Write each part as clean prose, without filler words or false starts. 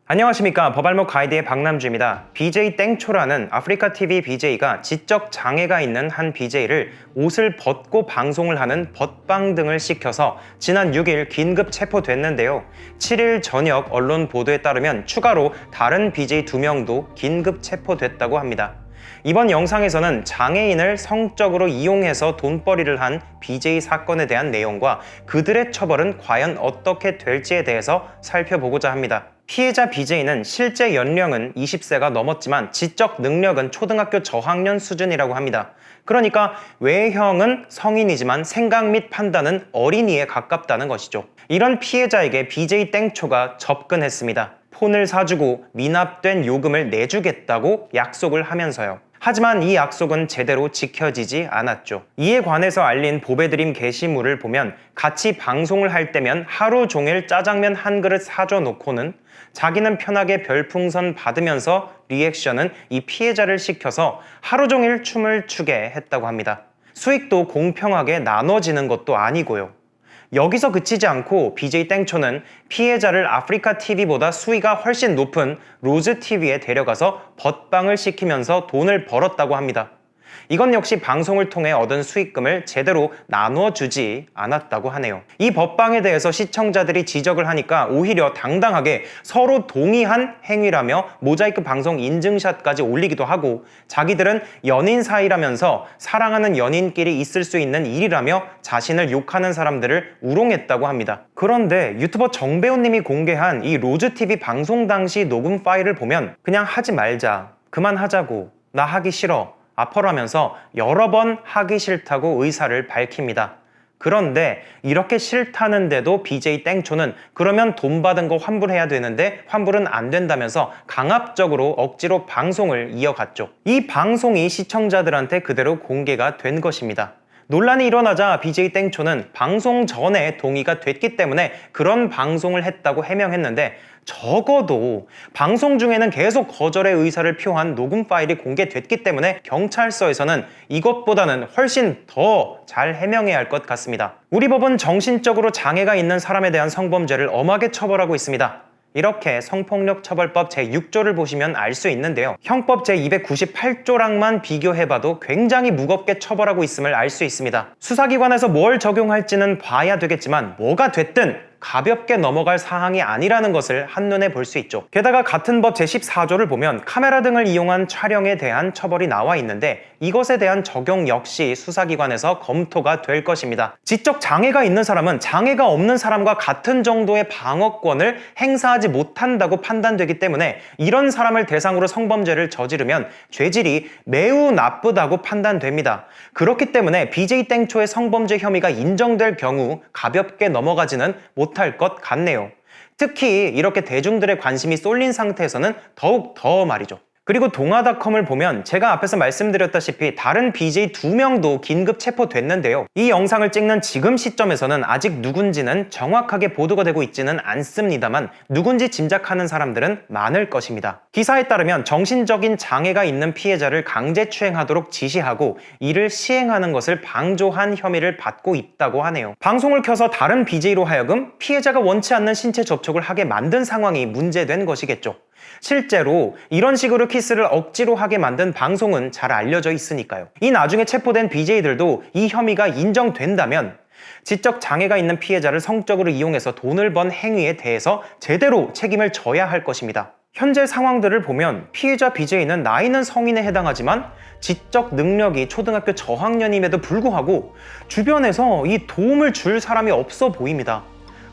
안녕하십니까. 법알목 가이드의 박남주입니다. BJ 땡초라는 아프리카TV BJ가 지적 장애가 있는 한 BJ를 옷을 벗고 방송을 하는 벗방 등을 시켜서 지난 6일 긴급 체포됐는데요. 7일 저녁 언론 보도에 따르면 추가로 다른 BJ 2명도 긴급 체포됐다고 합니다. 이번 영상에서는 장애인을 성적으로 이용해서 돈벌이를 한 BJ 사건에 대한 내용과 그들의 처벌은 과연 어떻게 될지에 대해서 살펴보고자 합니다. 피해자 BJ는 실제 연령은 20세가 넘었지만 지적 능력은 초등학교 저학년 수준이라고 합니다. 그러니까 외형은 성인이지만 생각 및 판단은 어린이에 가깝다는 것이죠. 이런 피해자에게 BJ 땡초가 접근했습니다. 폰을 사주고 미납된 요금을 내주겠다고 약속을 하면서요. 하지만 이 약속은 제대로 지켜지지 않았죠. 이에 관해서 알린 보배드림 게시물을 보면 같이 방송을 할 때면 하루 종일 짜장면 한 그릇 사줘 놓고는 자기는 편하게 별풍선 받으면서 리액션은 이 피해자를 시켜서 하루 종일 춤을 추게 했다고 합니다. 수익도 공평하게 나눠지는 것도 아니고요. 여기서 그치지 않고 BJ 땡초는 피해자를 아프리카TV보다 수위가 훨씬 높은 로즈TV에 데려가서 벗방을 시키면서 돈을 벌었다고 합니다. 이건 역시 방송을 통해 얻은 수익금을 제대로 나눠주지 않았다고 하네요. 이 벗방에 대해서 시청자들이 지적을 하니까 오히려 당당하게 서로 동의한 행위라며 모자이크 방송 인증샷까지 올리기도 하고 자기들은 연인 사이라면서 사랑하는 연인끼리 있을 수 있는 일이라며 자신을 욕하는 사람들을 우롱했다고 합니다. 그런데 유튜버 정배우님이 공개한 이 로즈TV 방송 당시 녹음 파일을 보면 그냥 하지 말자, 그만하자고, 나 하기 싫어, 아퍼라면서 여러 번 하기 싫다고 의사를 밝힙니다. 그런데 이렇게 싫다는데도 BJ 땡초는 그러면 돈 받은 거 환불해야 되는데 환불은 안 된다면서 강압적으로 억지로 방송을 이어갔죠. 이 방송이 시청자들한테 그대로 공개가 된 것입니다. 논란이 일어나자 BJ 땡초는 방송 전에 동의가 됐기 때문에 그런 방송을 했다고 해명했는데 적어도 방송 중에는 계속 거절의 의사를 표한 녹음 파일이 공개됐기 때문에 경찰서에서는 이것보다는 훨씬 더 잘 해명해야 할 것 같습니다. 우리 법은 정신적으로 장애가 있는 사람에 대한 성범죄를 엄하게 처벌하고 있습니다. 이렇게 성폭력처벌법 제6조를 보시면 알 수 있는데요. 형법 제298조랑만 비교해봐도 굉장히 무겁게 처벌하고 있음을 알 수 있습니다. 수사기관에서 뭘 적용할지는 봐야 되겠지만 뭐가 됐든 가볍게 넘어갈 사항이 아니라는 것을 한눈에 볼 수 있죠. 게다가 같은 법 제14조를 보면 카메라 등을 이용한 촬영에 대한 처벌이 나와 있는데 이것에 대한 적용 역시 수사기관에서 검토가 될 것입니다. 지적 장애가 있는 사람은 장애가 없는 사람과 같은 정도의 방어권을 행사하지 못한다고 판단되기 때문에 이런 사람을 대상으로 성범죄를 저지르면 죄질이 매우 나쁘다고 판단됩니다. 그렇기 때문에 BJ 땡초의 성범죄 혐의가 인정될 경우 가볍게 넘어가지는 못할 것 같네요. 특히 이렇게 대중들의 관심이 쏠린 상태에서는 더욱 더 말이죠. 그리고 동아닷컴을 보면 제가 앞에서 말씀드렸다시피 다른 BJ 2명도 긴급 체포됐는데요. 이 영상을 찍는 지금 시점에서는 아직 누군지는 정확하게 보도가 되고 있지는 않습니다만 누군지 짐작하는 사람들은 많을 것입니다. 기사에 따르면 정신적인 장애가 있는 피해자를 강제추행하도록 지시하고 이를 시행하는 것을 방조한 혐의를 받고 있다고 하네요. 방송을 켜서 다른 BJ로 하여금 피해자가 원치 않는 신체 접촉을 하게 만든 상황이 문제된 것이겠죠. 실제로 이런 식으로 키스를 억지로 하게 만든 방송은 잘 알려져 있으니까요. 이 나중에 체포된 BJ들도 이 혐의가 인정된다면 지적 장애가 있는 피해자를 성적으로 이용해서 돈을 번 행위에 대해서 제대로 책임을 져야 할 것입니다. 현재 상황들을 보면 피해자 BJ는 나이는 성인에 해당하지만 지적 능력이 초등학교 저학년임에도 불구하고 주변에서 이 도움을 줄 사람이 없어 보입니다.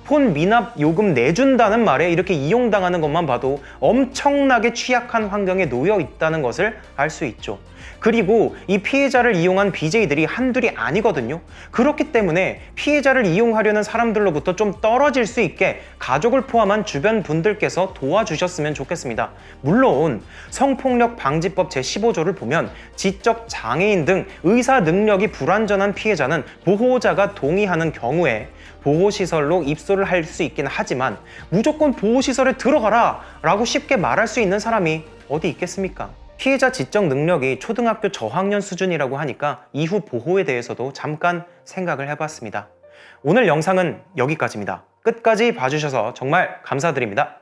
폰 미납 요금 내준다는 말에 이렇게 이용당하는 것만 봐도 엄청나게 취약한 환경에 놓여 있다는 것을 알 수 있죠. 그리고 이 피해자를 이용한 BJ들이 한둘이 아니거든요. 그렇기 때문에 피해자를 이용하려는 사람들로부터 좀 떨어질 수 있게 가족을 포함한 주변 분들께서 도와주셨으면 좋겠습니다. 물론 성폭력 방지법 제15조를 보면 지적 장애인 등 의사 능력이 불완전한 피해자는 보호자가 동의하는 경우에 보호시설로 입소를 할 수 있긴 하지만 무조건 보호시설에 들어가라 라고 쉽게 말할 수 있는 사람이 어디 있겠습니까? 피해자 지적 능력이 초등학교 저학년 수준이라고 하니까 이후 보호에 대해서도 잠깐 생각을 해봤습니다. 오늘 영상은 여기까지입니다. 끝까지 봐주셔서 정말 감사드립니다.